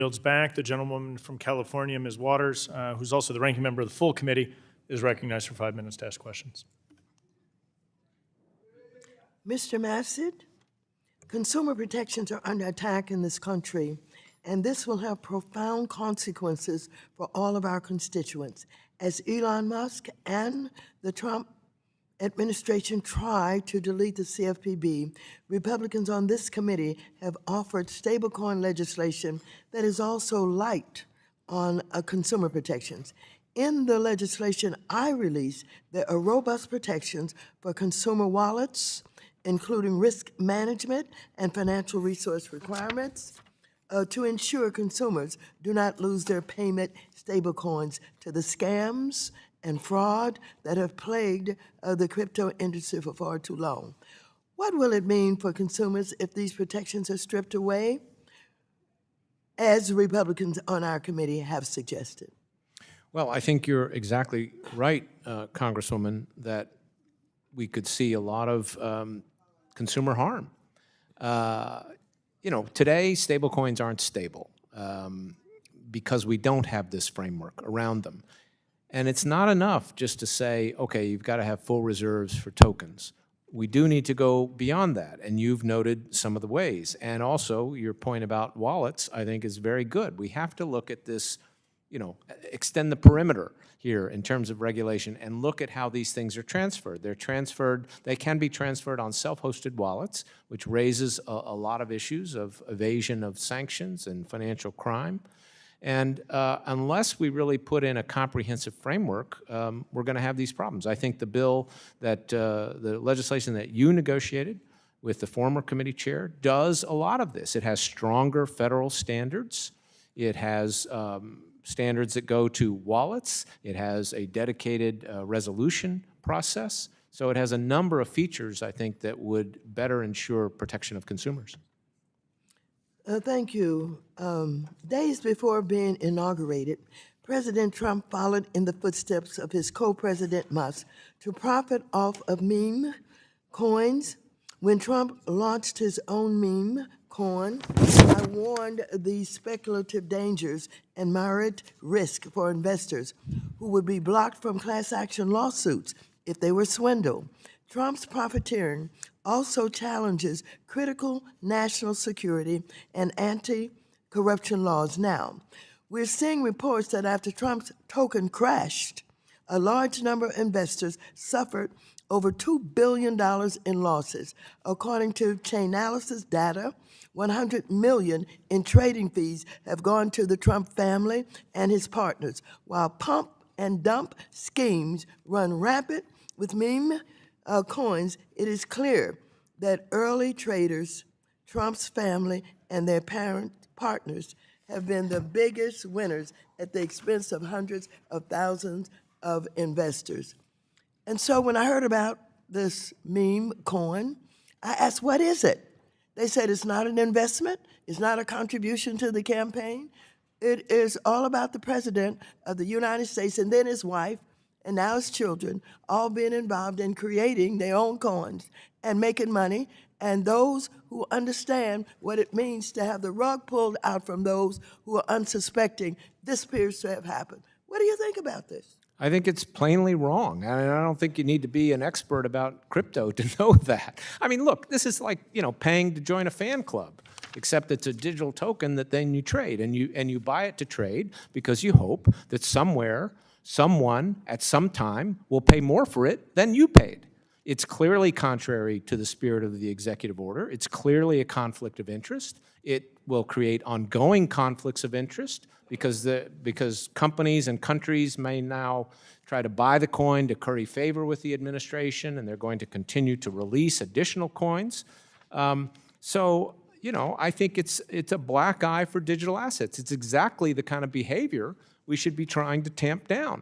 Yields back. The gentlewoman from California, Ms. Waters, who's also the ranking member of the full committee, is recognized for 5 minutes to ask questions. Mr. Massad, consumer protections are under attack in this country, and this will have profound consequences for all of our constituents. As Elon Musk and the Trump administration try to delete the CFPB, Republicans on this committee have offered stablecoin legislation that is also light on consumer protections. In the legislation I released, there are robust protections for consumer wallets, including risk management and financial resource requirements, to ensure consumers do not lose their payment stablecoins to the scams and fraud that have plagued the crypto industry for far too long. What will it mean for consumers if these protections are stripped away, as Republicans on our committee have suggested? Well, I think you're exactly right, Congresswoman, that we could see a lot of consumer harm. Today, stablecoins aren't stable because we don't have this framework around them. And it's not enough just to say, okay, you've got to have full reserves for tokens. We do need to go beyond that, and you've noted some of the ways. And also, your point about wallets, I think, is very good. We have to look at this, extend the perimeter here in terms of regulation and look at how these things are transferred. They can be transferred on self-hosted wallets, which raises a lot of issues of evasion of sanctions and financial crime. And unless we really put in a comprehensive framework, we're going to have these problems. I think the bill that, the legislation that you negotiated with the former committee chair does a lot of this. It has stronger federal standards. It has standards that go to wallets. It has a dedicated resolution process. So it has a number of features, I think, that would better ensure protection of consumers. Thank you. Days before being inaugurated, President Trump followed in the footsteps of his co-president Musk to profit off of meme coins. When Trump launched his own meme coin, I warned the speculative dangers and myriad risk for investors who would be blocked from class action lawsuits if they were swindled. Trump's profiteering also challenges critical national security and anti-corruption laws now. We're seeing reports that after Trump's token crashed, a large number of investors suffered over $2 billion in losses. According to Chainalysis data, $100 million in trading fees have gone to the Trump family and his partners, while pump and dump schemes run rampant with meme coins. It is clear that early traders, Trump's family, and their partners have been the biggest winners at the expense of hundreds of thousands of investors. And so when I heard about this meme coin, I asked, what is it? They said it's not an investment, it's not a contribution to the campaign. It is all about the President of the United States and then his wife, and now his children, all being involved in creating their own coins and making money, and those who understand what it means to have the rug pulled out from those who are unsuspecting, this appears to have happened. What do you think about this? I think it's plainly wrong. I don't think you need to be an expert about crypto to know that. I mean, look, this is like, paying to join a fan club, except it's a digital token that then you trade, and you buy it to trade because you hope that somewhere, someone at some time will pay more for it than you paid. It's clearly contrary to the spirit of the executive order. It's clearly a conflict of interest. It will create ongoing conflicts of interest because companies and countries may now try to buy the coin to curry favor with the administration, and they're going to continue to release additional coins. I think it's a black eye for digital assets. It's exactly the kind of behavior we should be trying to tamp down.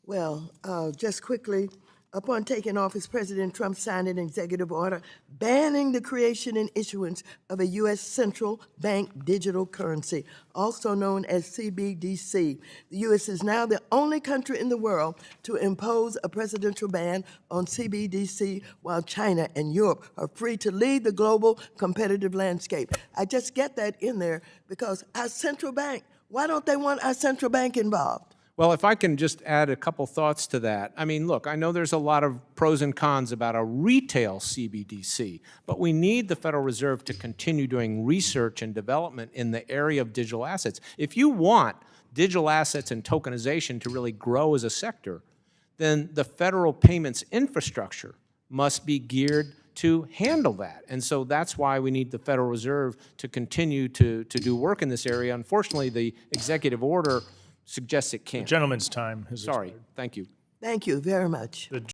Well, just quickly, Upon taking office, President Trump signed an executive order banning the creation and issuance of a U.S. central bank digital currency, also known as CBDC. The U.S. is now the only country in the world to impose a presidential ban on CBDC, while China and Europe are free to lead the global competitive landscape. I just get that in there because our central bank, why don't they want our central bank involved? Well, if I can just add a couple thoughts to that. I mean, look, I know there's a lot of pros and cons about a retail CBDC, but we need the Federal Reserve to continue doing research and development in the area of digital assets. If you want digital assets and tokenization to really grow as a sector, then the federal payments infrastructure must be geared to handle that. And so that's why we need the Federal Reserve to continue to do work in this area. Unfortunately, the executive order suggests it can't. Gentleman's time has Sorry, expired. thank you. Thank you very much. The